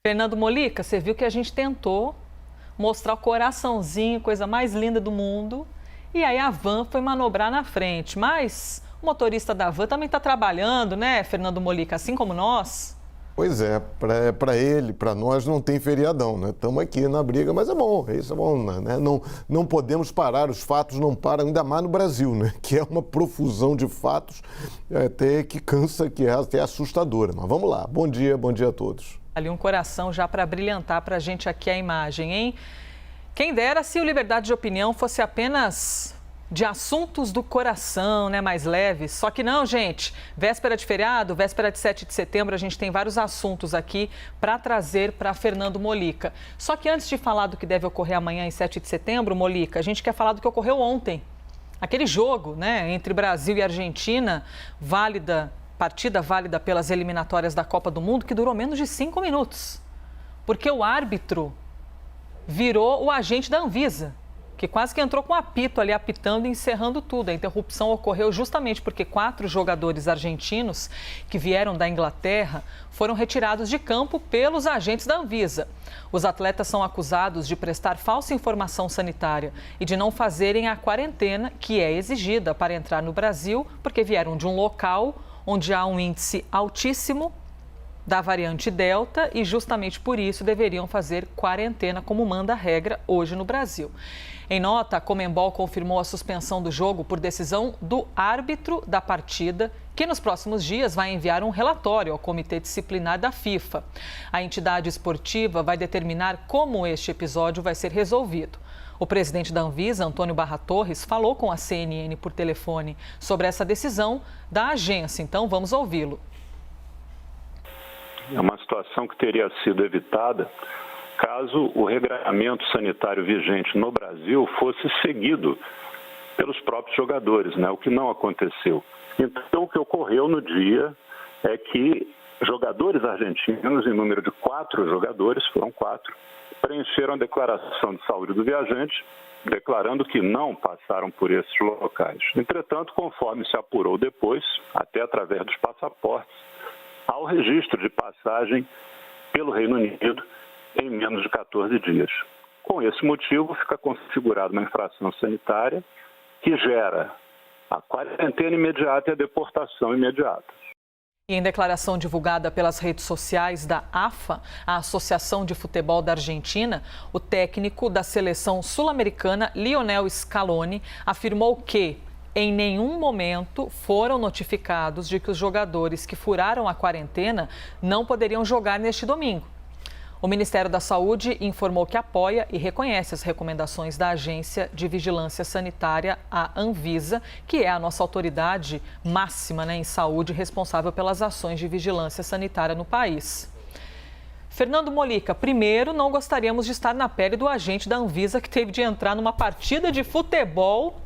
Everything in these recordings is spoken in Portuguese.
Fernando Molica, você viu que a gente tentou mostrar o coraçãozinho, coisa mais linda do mundo, e aí a van foi manobrar na frente. Mas o motorista da van também está trabalhando, né, Fernando Molica, assim como nós? Pois é, para ele, para nós não tem feriadão, né? Estamos aqui na briga, mas é bom, isso é bom, né? Não podemos parar, os fatos não param, ainda mais no Brasil, né? Que é uma profusão de fatos até que cansa, que é até assustadora. Mas vamos lá, bom dia a todos. Ali um coração já para brilhantar para a gente aqui a imagem, hein? Quem dera se o Liberdade de Opinião fosse apenas de assuntos do coração, né, mais leves. Só que não, gente. Véspera de feriado, véspera de 7 de setembro, a gente tem vários assuntos aqui para trazer para Fernando Molica. Só que antes de falar do que deve ocorrer amanhã em 7 de setembro, Molica, a gente quer falar do que ocorreu ontem. Aquele jogo, né, entre Brasil e Argentina, partida válida pelas eliminatórias da Copa do Mundo, que durou menos de 5 minutos. Porque o árbitro virou o agente da Anvisa, que quase que entrou com apito ali, apitando e encerrando tudo. A interrupção ocorreu justamente porque 4 jogadores argentinos que vieram da Inglaterra foram retirados de campo pelos agentes da Anvisa. Os atletas são acusados de prestar falsa informação sanitária e de não fazerem a quarentena que é exigida para entrar no Brasil, porque vieram de um local onde há um índice altíssimo da variante Delta e justamente por isso deveriam fazer quarentena, como manda a regra hoje no Brasil. Em nota, a Conmebol confirmou a suspensão do jogo por decisão do árbitro da partida, que nos próximos dias vai enviar um relatório ao Comitê Disciplinar da FIFA. A entidade esportiva vai determinar como este episódio vai ser resolvido. O presidente da Anvisa, Antônio Barra Torres, falou com a CNN por telefone sobre essa decisão da agência. Então, vamos ouvi-lo. É uma situação que teria sido evitada caso o regramento sanitário vigente no Brasil fosse seguido pelos próprios jogadores, né? O que não aconteceu. Então, o que ocorreu no dia é que jogadores argentinos, em número de 4 jogadores, foram 4, preencheram a declaração de saúde do viajante, declarando que não passaram por esses locais. Entretanto, conforme se apurou depois, até através dos passaportes, há o registro de passagem pelo Reino Unido em menos de 14 dias. Com esse motivo, fica configurada uma infração sanitária que gera a quarentena imediata e a deportação imediata. E em declaração divulgada pelas redes sociais da AFA, a Associação de Futebol da Argentina, o técnico da seleção sul-americana, Lionel Scaloni, afirmou que em nenhum momento foram notificados de que os jogadores que furaram a quarentena não poderiam jogar neste domingo. O Ministério da Saúde informou que apoia e reconhece as recomendações da Agência de Vigilância Sanitária, a Anvisa, que é a nossa autoridade máxima, né, em saúde, responsável pelas ações de vigilância sanitária no país. Fernando Molica, primeiro, não gostaríamos de estar na pele do agente da Anvisa que teve de entrar numa partida de futebol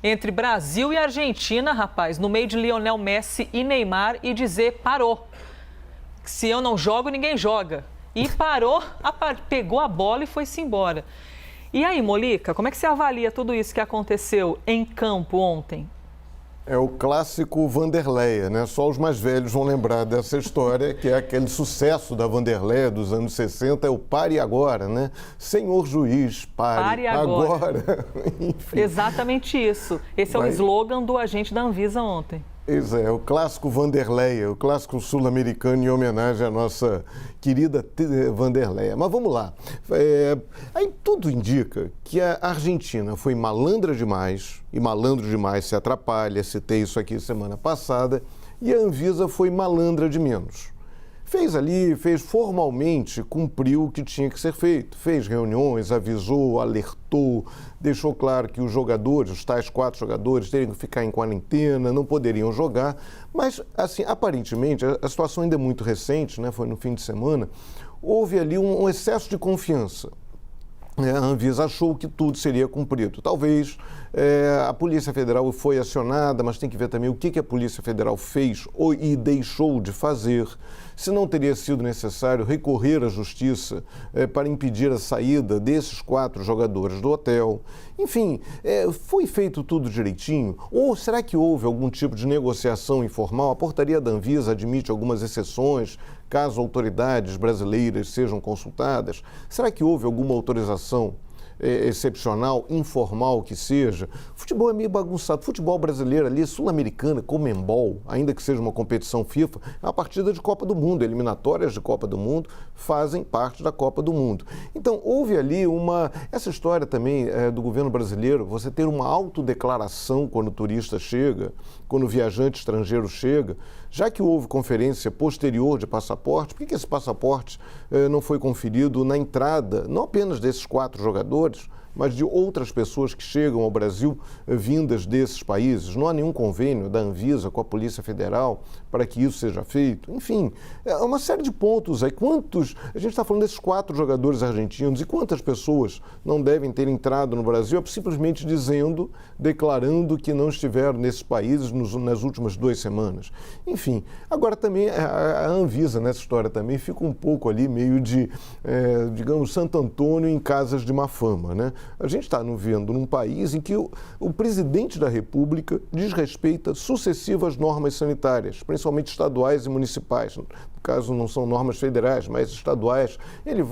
entre Brasil e Argentina, rapaz, no meio de Lionel Messi e Neymar e dizer parou. Se eu não jogo, ninguém joga. E parou, pegou a bola e foi-se embora. E aí, Molica, como é que você avalia tudo isso que aconteceu em campo ontem? É o clássico Vanderleia, né? Só os mais velhos vão lembrar dessa história, que é aquele sucesso da Vanderleia dos anos 60, é o pare agora, né? Senhor juiz, pare agora. Enfim. Exatamente isso. Esse é o slogan do agente da Anvisa ontem. Isso é o clássico Vanderleia, o clássico sul-americano em homenagem à nossa querida Vanderleia. Mas vamos lá. Aí tudo indica que a Argentina foi malandra demais, e malandro demais se atrapalha, citei isso aqui semana passada, e a Anvisa foi malandra de menos. Fez formalmente, cumpriu o que tinha que ser feito. Fez reuniões, avisou, alertou, deixou claro que os jogadores, os tais 4 jogadores, teriam que ficar em quarentena, não poderiam jogar. Mas, assim, aparentemente, a situação ainda é muito recente, né? Foi no fim de semana, houve ali um excesso de confiança. A Anvisa achou que tudo seria cumprido. Talvez a Polícia Federal foi acionada, mas tem que ver também o que a Polícia Federal fez e deixou de fazer. Se não teria sido necessário recorrer à Justiça para impedir a saída desses 4 jogadores do hotel. Enfim, foi feito tudo direitinho? Ou será que houve algum tipo de negociação informal? A portaria da Anvisa admite algumas exceções, caso autoridades brasileiras sejam consultadas. Será que houve alguma autorização excepcional, informal que seja? Futebol é meio bagunçado. Futebol brasileiro ali, sul-americana, Conmebol, ainda que seja uma competição FIFA, é uma partida de Copa do Mundo. Eliminatórias de Copa do Mundo fazem parte da Copa do Mundo. Então, houve ali essa história também do governo brasileiro, você ter uma autodeclaração quando o turista chega, quando o viajante estrangeiro chega. Já que houve conferência posterior de passaporte, por que esse passaporte não foi conferido na entrada, não apenas desses 4 jogadores, mas de outras pessoas que chegam ao Brasil vindas desses países? Não há nenhum convênio da Anvisa com a Polícia Federal para que isso seja feito? Enfim, é uma série de pontos aí. A gente está falando desses 4 jogadores argentinos, e quantas pessoas não devem ter entrado no Brasil simplesmente declarando que não estiveram nesses países nas últimas 2 semanas? Enfim, agora também a Anvisa nessa história também fica um pouco ali meio de, digamos, Santo Antônio em casas de má fama, né? A gente está vivendo num país em que o presidente da República desrespeita sucessivas normas sanitárias, principalmente estaduais e municipais. No caso, não são normas federais, mas estaduais. Ele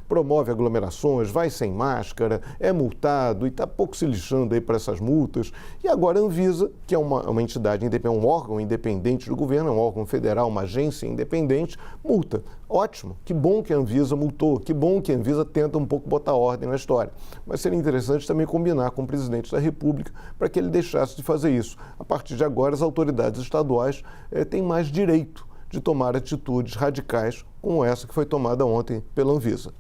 promove aglomerações, vai sem máscara, é multado e está pouco se lixando aí para essas multas. E agora a Anvisa, que é uma entidade independente, um órgão independente do governo, é um órgão federal, uma agência independente, multa. Ótimo, que bom que a Anvisa multou, que bom que a Anvisa tenta um pouco botar ordem na história. Mas seria interessante também combinar com o presidente da República para que ele deixasse de fazer isso. A partir de agora, as autoridades estaduais têm mais direito de tomar atitudes radicais como essa que foi tomada ontem pela Anvisa.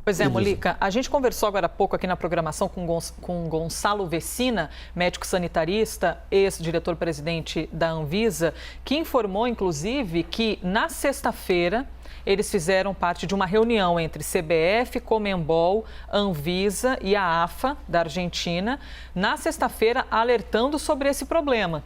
Pois é, Molica, a gente conversou agora há pouco aqui na programação com Gonçalo Vecina, médico sanitarista, ex-diretor-presidente da Anvisa, que informou, inclusive, que na sexta-feira eles fizeram parte de uma reunião entre CBF, Conmebol, Anvisa e a AFA da Argentina, na sexta-feira, alertando sobre esse problema.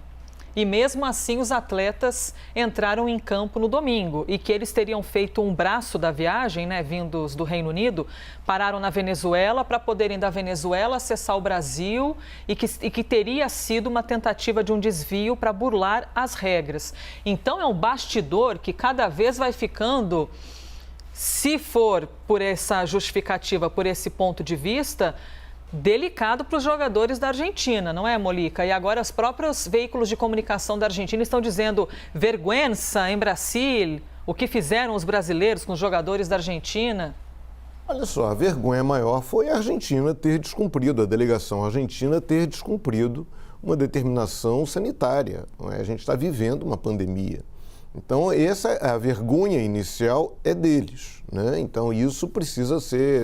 E mesmo assim, os atletas entraram em campo no domingo e que eles teriam feito um braço da viagem, né, vindos do Reino Unido, pararam na Venezuela para poderem da Venezuela acessar o Brasil e que teria sido uma tentativa de um desvio para burlar as regras. Então, é um bastidor que cada vez vai ficando, se for por essa justificativa, por esse ponto de vista, delicado para os jogadores da Argentina, não é, Molica? E agora os próprios veículos de comunicação da Argentina estão dizendo vergüenza em Brasil, o que fizeram os brasileiros com os jogadores da Argentina. Olha só, a vergonha maior foi a Argentina ter descumprido, a delegação argentina ter descumprido uma determinação sanitária. Não é? A gente está vivendo uma pandemia. Então, a vergonha inicial é deles, né? Então, isso precisa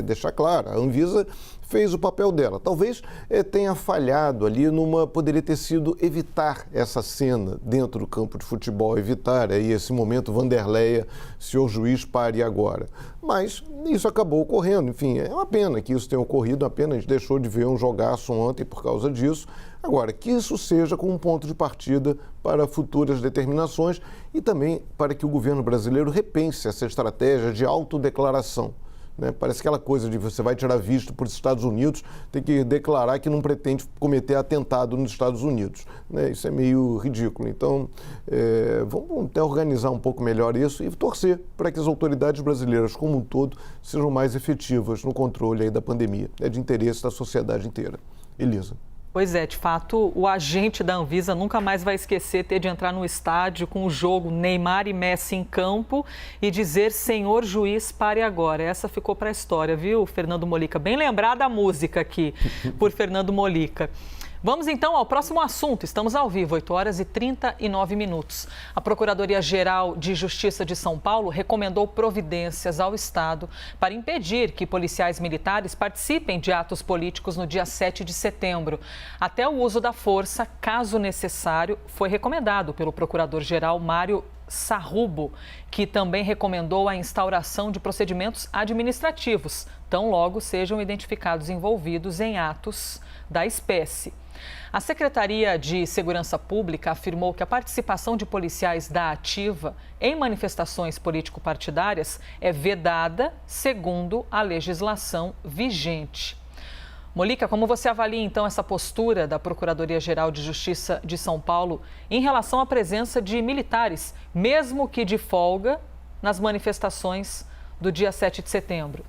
deixar claro. A Anvisa fez o papel dela. Talvez tenha falhado ali poderia ter sido evitar essa cena dentro do campo de futebol, evitar aí esse momento Vanderleia, senhor juiz, pare agora. Mas isso acabou ocorrendo. Enfim, é uma pena que isso tenha ocorrido, a gente deixou de ver um jogaço ontem por causa disso. Agora, que isso seja como um ponto de partida para futuras determinações e também para que o governo brasileiro repense essa estratégia de autodeclaração. Né? Parece aquela coisa de você vai tirar visto para os Estados Unidos, tem que declarar que não pretende cometer atentado nos Estados Unidos. Né? Isso é meio ridículo. Então, vamos até organizar um pouco melhor isso e torcer para que as autoridades brasileiras como um todo sejam mais efetivas no controle aí da pandemia. É de interesse da sociedade inteira. Elisa. Pois é, de fato, o agente da Anvisa nunca mais vai esquecer ter de entrar no estádio com o jogo Neymar e Messi em campo e dizer, senhor juiz, pare agora. Essa ficou para a história, viu, Fernando Molica? Bem lembrada a música aqui por Fernando Molica. Vamos então ao próximo assunto. Estamos ao vivo, 8h39. A Procuradoria-Geral de Justiça de São Paulo recomendou providências ao Estado para impedir que policiais militares participem de atos políticos no dia 7 de setembro. Até o uso da força, caso necessário, foi recomendado pelo Procurador-Geral Mário Sarrubo, que também recomendou a instauração de procedimentos administrativos, tão logo sejam identificados envolvidos em atos da espécie. A Secretaria de Segurança Pública afirmou que a participação de policiais da Ativa em manifestações político-partidárias é vedada segundo a legislação vigente. Molica, como você avalia então essa postura da Procuradoria-Geral de Justiça de São Paulo em relação à presença de militares, mesmo que de folga, nas manifestações do dia 7 de setembro?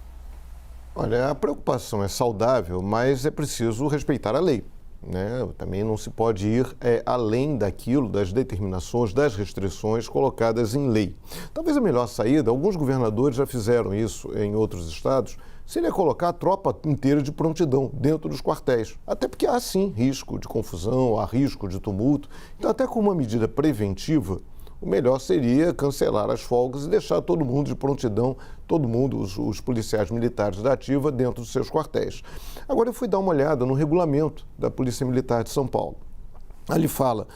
Olha, a preocupação é saudável, mas é preciso respeitar a lei, né? Também não se pode ir além daquilo, das determinações, das restrições colocadas em lei. Talvez a melhor saída, alguns governadores já fizeram isso em outros estados, seria colocar a tropa inteira de prontidão dentro dos quartéis. Até porque há, sim, risco de confusão, há risco de tumulto. Então, até como uma medida preventiva, o melhor seria cancelar as folgas e deixar todo mundo de prontidão, todo mundo, os policiais militares da ativa, dentro dos seus quartéis. Agora, eu fui dar uma olhada no regulamento da Polícia Militar de São Paulo. Ali fala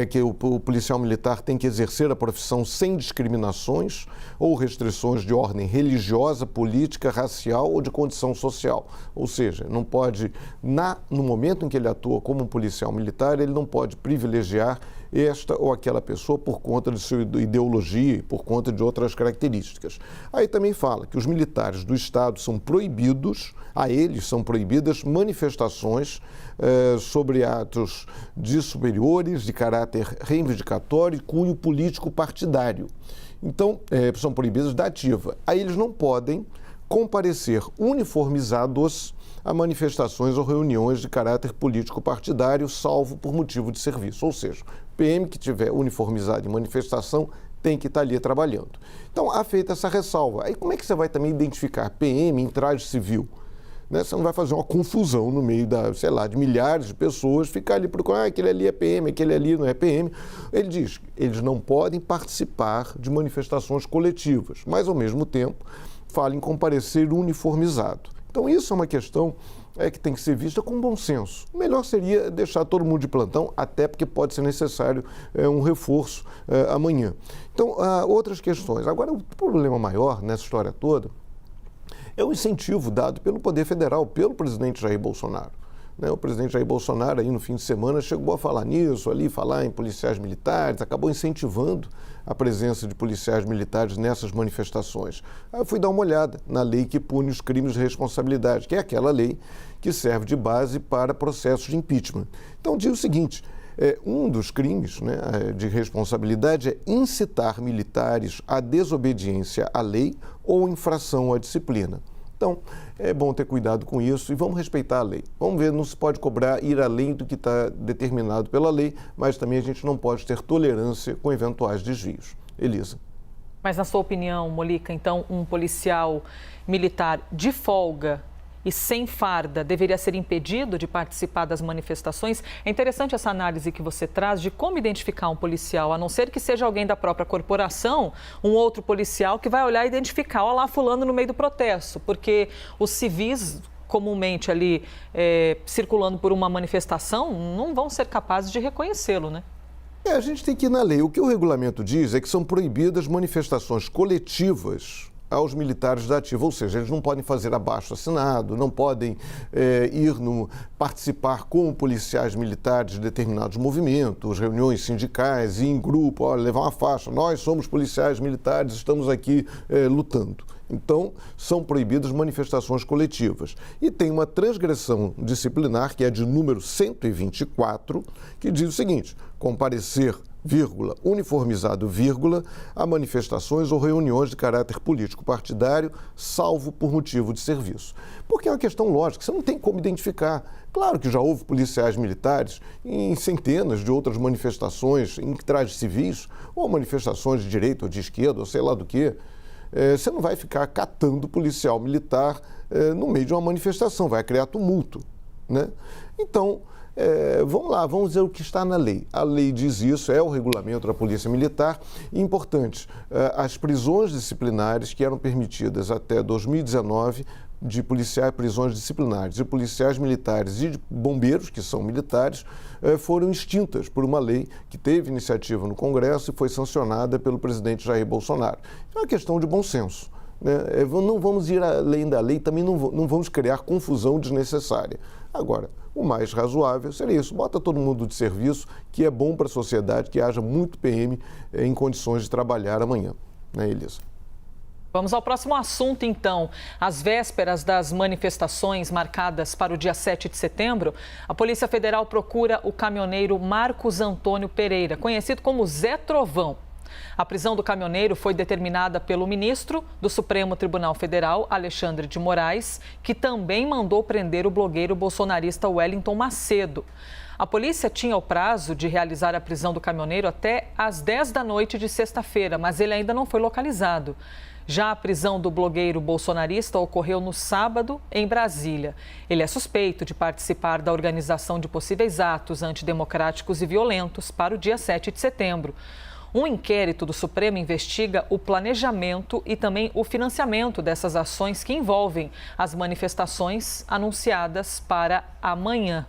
que o policial militar tem que exercer a profissão sem discriminações ou restrições de ordem religiosa, política, racial ou de condição social. Ou seja, não pode, no momento em que ele atua como um policial militar, ele não pode privilegiar esta ou aquela pessoa por conta de sua ideologia e por conta de outras características. Aí também fala que os militares do Estado são proibidos, a eles são proibidas manifestações sobre atos de superiores, de caráter reivindicatório e cunho político partidário. Então, são proibidas da ativa. Aí eles não podem comparecer uniformizados a manifestações ou reuniões de caráter político partidário, salvo por motivo de serviço. Ou seja, PM que tiver uniformizado em manifestação tem que estar ali trabalhando. Então, há feita essa ressalva. Aí como é que você vai também identificar PM em traje civil? Né? Você não vai fazer uma confusão no meio de milhares de pessoas, ficar ali procurando, aquele ali é PM, aquele ali não é PM. Ele diz que eles não podem participar de manifestações coletivas, mas, ao mesmo tempo, fala em comparecer uniformizado. Então, isso é uma questão que tem que ser vista com bom senso. O melhor seria deixar todo mundo de plantão, até porque pode ser necessário um reforço amanhã. Então, outras questões. Agora, o problema maior nessa história toda é o incentivo dado pelo Poder Federal, pelo presidente Jair Bolsonaro. O presidente Jair Bolsonaro, aí no fim de semana, chegou a falar nisso, falar em policiais militares, acabou incentivando a presença de policiais militares nessas manifestações. Aí eu fui dar uma olhada na lei que pune os crimes de responsabilidade, que é aquela lei que serve de base para processos de impeachment. Então, diz o seguinte, um dos crimes de responsabilidade é incitar militares à desobediência à lei ou infração à disciplina. Então, é bom ter cuidado com isso e vamos respeitar a lei. Vamos ver, não se pode ir além do que está determinado pela lei, mas também a gente não pode ter tolerância com eventuais desvios. Elisa. Mas, na sua opinião, Molica, então, um policial militar de folga e sem farda deveria ser impedido de participar das manifestações? É interessante essa análise que você traz de como identificar um policial, a não ser que seja alguém da própria corporação, um outro policial que vai olhar e identificar, olha lá fulano no meio do protesto, porque os civis comumente ali circulando por uma manifestação não vão ser capazes de reconhecê-lo, né? A gente tem que ir na lei. O que o regulamento diz é que são proibidas manifestações coletivas aos militares da ativa, ou seja, eles não podem fazer abaixo-assinado, não podem participar como policiais militares de determinados movimentos, reuniões sindicais, ir em grupo, levar uma faixa, nós somos policiais militares, estamos aqui lutando. Então, são proibidas manifestações coletivas. E tem uma transgressão disciplinar, que é de número 124, que diz o seguinte, comparecer, vírgula, uniformizado, vírgula, a manifestações ou reuniões de caráter político partidário, salvo por motivo de serviço. Porque é uma questão lógica, você não tem como identificar. Claro que já houve policiais militares em centenas de outras manifestações em trajes civis, ou manifestações de direita ou de esquerda, ou sei lá do que. Você não vai ficar catando policial militar no meio de uma manifestação, vai criar tumulto, né? Então, vamos lá, vamos ver o que está na lei. A lei diz isso, é o regulamento da Polícia Militar. E importante, as prisões disciplinares que eram permitidas até 2019 de policiais, prisões disciplinares de policiais militares e de bombeiros, que são militares, foram extintas por uma lei que teve iniciativa no Congresso e foi sancionada pelo presidente Jair Bolsonaro. É uma questão de bom senso, né? Não vamos ir além da lei, também não vamos criar confusão desnecessária. Agora, o mais razoável seria isso, bota todo mundo de serviço, que é bom para a sociedade, que haja muito PM em condições de trabalhar amanhã, né, Elisa? Vamos ao próximo assunto, então. Às vésperas das manifestações marcadas para o dia 7 de setembro, a Polícia Federal procura o caminhoneiro Marcos Antônio Pereira, conhecido como Zé Trovão. A prisão do caminhoneiro foi determinada pelo ministro do Supremo Tribunal Federal, Alexandre de Moraes, que também mandou prender o blogueiro bolsonarista Wellington Macedo. A polícia tinha o prazo de realizar a prisão do caminhoneiro até às 10 da noite de sexta-feira, mas ele ainda não foi localizado. Já a prisão do blogueiro bolsonarista ocorreu no sábado, em Brasília. Ele é suspeito de participar da organização de possíveis atos antidemocráticos e violentos para o dia 7 de setembro. Um inquérito do Supremo investiga o planejamento e também o financiamento dessas ações que envolvem as manifestações anunciadas para amanhã.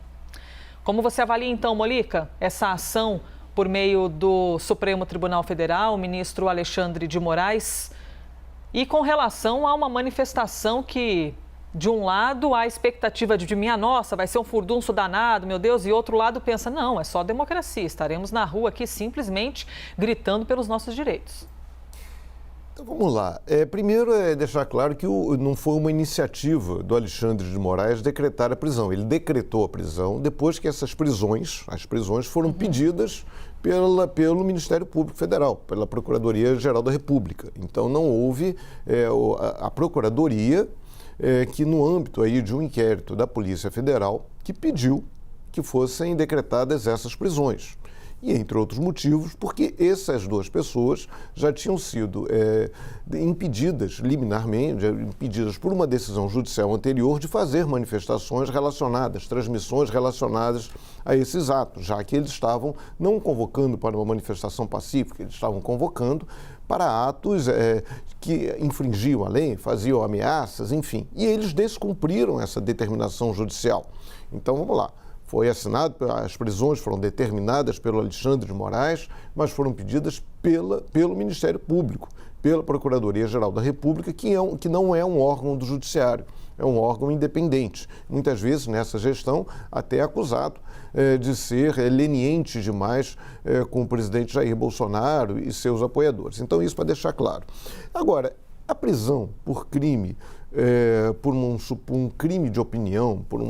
Como você avalia, então, Molica, essa ação por meio do Supremo Tribunal Federal, o ministro Alexandre de Moraes, e com relação a uma manifestação que, de um lado, há a expectativa de minha nossa, vai ser um furdunço danado, meu Deus, e outro lado pensa, não, é só democracia, estaremos na rua aqui simplesmente gritando pelos nossos direitos. Então vamos lá. Primeiro é deixar claro que não foi uma iniciativa do Alexandre de Moraes decretar a prisão. Ele decretou a prisão depois que as prisões foram pedidas pelo Ministério Público Federal, pela Procuradoria-Geral da República. Então não houve a Procuradoria que no âmbito aí de um inquérito da Polícia Federal que pediu que fossem decretadas essas prisões. E, entre outros motivos, porque essas duas pessoas já tinham sido impedidas liminarmente, impedidas por uma decisão judicial anterior de fazer manifestações relacionadas, transmissões relacionadas a esses atos, já que eles estavam não convocando para uma manifestação pacífica, eles estavam convocando para atos que infringiam a lei, faziam ameaças, enfim. E eles descumpriram essa determinação judicial. Então, vamos lá. Foi assinado, as prisões foram determinadas pelo Alexandre de Moraes, mas foram pedidas pelo Ministério Público, pela Procuradoria-Geral da República, que não é um órgão do Judiciário, é um órgão independente. Muitas vezes, nessa gestão, até acusado de ser leniente demais com o presidente Jair Bolsonaro e seus apoiadores. Então, isso para deixar claro. Agora, a prisão por crime, por um crime de opinião, por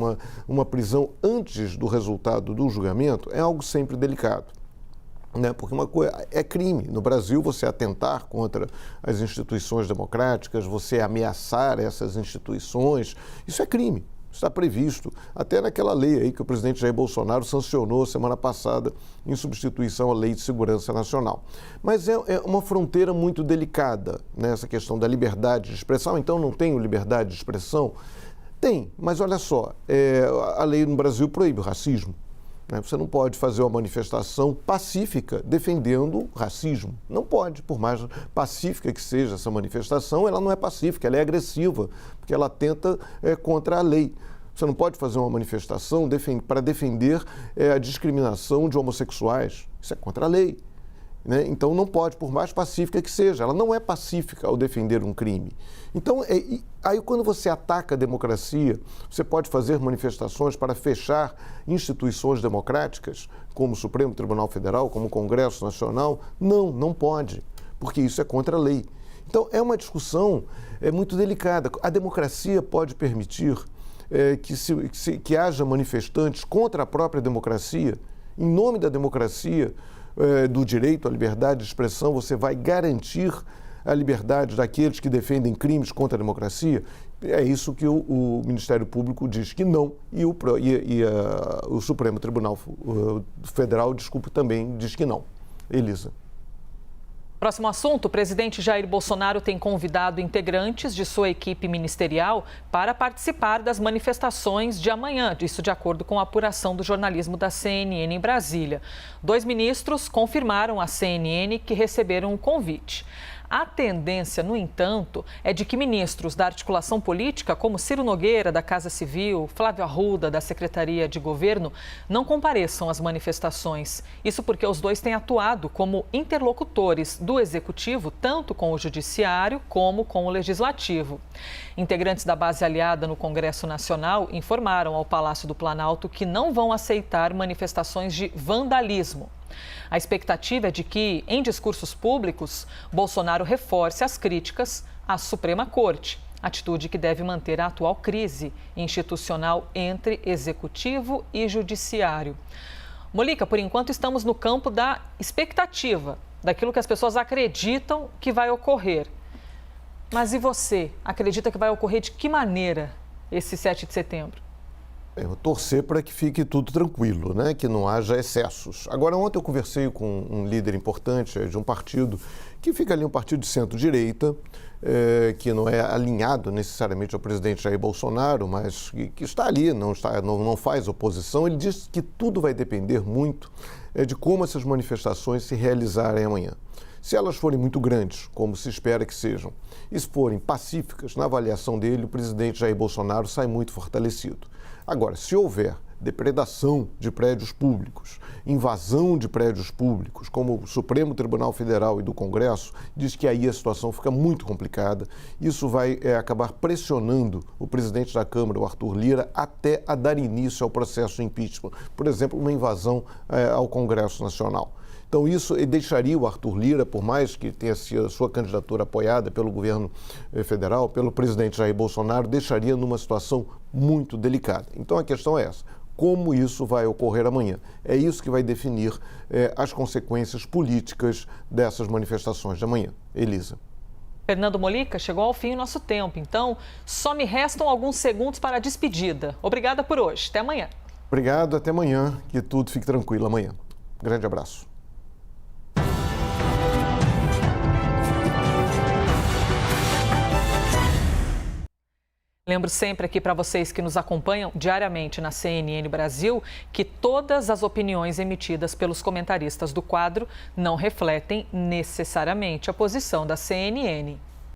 uma prisão antes do resultado do julgamento, é algo sempre delicado. Né? Porque uma coisa é crime. No Brasil, você atentar contra as instituições democráticas, você ameaçar essas instituições, isso é crime. Está previsto até naquela lei aí que o presidente Jair Bolsonaro sancionou semana passada em substituição à Lei de Segurança Nacional. Mas é uma fronteira muito delicada, né, essa questão da liberdade de expressão. Então, não tenho liberdade de expressão? Tem, mas olha só, a lei no Brasil proíbe o racismo. Né? Você não pode fazer uma manifestação pacífica defendendo racismo. Não pode, por mais pacífica que seja essa manifestação, ela não é pacífica, ela é agressiva, porque ela atenta contra a lei. Você não pode fazer uma manifestação para defender a discriminação de homossexuais. Isso é contra a lei. Né? Então não pode, por mais pacífica que seja, ela não é pacífica ao defender um crime. Então, aí quando você ataca a democracia, você pode fazer manifestações para fechar instituições democráticas, como o Supremo Tribunal Federal, como o Congresso Nacional? Não pode, porque isso é contra a lei. Então é uma discussão muito delicada. A democracia pode permitir que haja manifestantes contra a própria democracia, em nome da democracia, do direito à liberdade de expressão, você vai garantir a liberdade daqueles que defendem crimes contra a democracia? É isso que o Ministério Público diz que não, e o Supremo Tribunal Federal, também diz que não. Elisa. Próximo assunto, o presidente Jair Bolsonaro tem convidado integrantes de sua equipe ministerial para participar das manifestações de amanhã, isso de acordo com a apuração do jornalismo da CNN em Brasília. 2 ministros confirmaram à CNN que receberam o convite. A tendência, no entanto, é de que ministros da articulação política, como Ciro Nogueira, da Casa Civil, Flávio Arruda, da Secretaria de Governo, não compareçam às manifestações. Isso porque os dois têm atuado como interlocutores do Executivo, tanto com o Judiciário como com o Legislativo. Integrantes da base aliada no Congresso Nacional informaram ao Palácio do Planalto que não vão aceitar manifestações de vandalismo. A expectativa é de que, em discursos públicos, Bolsonaro reforce as críticas à Suprema Corte, atitude que deve manter a atual crise institucional entre executivo e judiciário. Molica, por enquanto estamos no campo da expectativa, daquilo que as pessoas acreditam que vai ocorrer. Mas e você? Acredita que vai ocorrer de que maneira esse 7 de setembro? Eu torcer para que fique tudo tranquilo, né? Que não haja excessos. Agora, ontem eu conversei com um líder importante de um partido que fica ali, um partido de centro-direita, que não é alinhado necessariamente ao presidente Jair Bolsonaro, mas que está ali, não faz oposição. Ele diz que tudo vai depender muito de como essas manifestações se realizarem amanhã. Se elas forem muito grandes, como se espera que sejam, e se forem pacíficas, na avaliação dele, o presidente Jair Bolsonaro sai muito fortalecido. Agora, se houver depredação de prédios públicos, invasão de prédios públicos, como o Supremo Tribunal Federal e do Congresso, diz que aí a situação fica muito complicada. Isso vai acabar pressionando o presidente da Câmara, o Arthur Lira, até a dar início ao processo de impeachment. Por exemplo, uma invasão ao Congresso Nacional. Então, isso deixaria o Arthur Lira, por mais que tenha sido a sua candidatura apoiada pelo governo federal, pelo presidente Jair Bolsonaro, deixaria numa situação muito delicada. Então, a questão é essa: como isso vai ocorrer amanhã? É isso que vai definir as consequências políticas dessas manifestações de amanhã. Elisa. Fernando Molica, chegou ao fim o nosso tempo, então só me restam alguns segundos para a despedida. Obrigada por hoje. Até amanhã. Obrigado, até amanhã. Que tudo fique tranquilo amanhã. Grande abraço. Lembro sempre aqui para vocês que nos acompanham diariamente na CNN Brasil que todas as opiniões emitidas pelos comentaristas do quadro não refletem necessariamente a posição da CNN.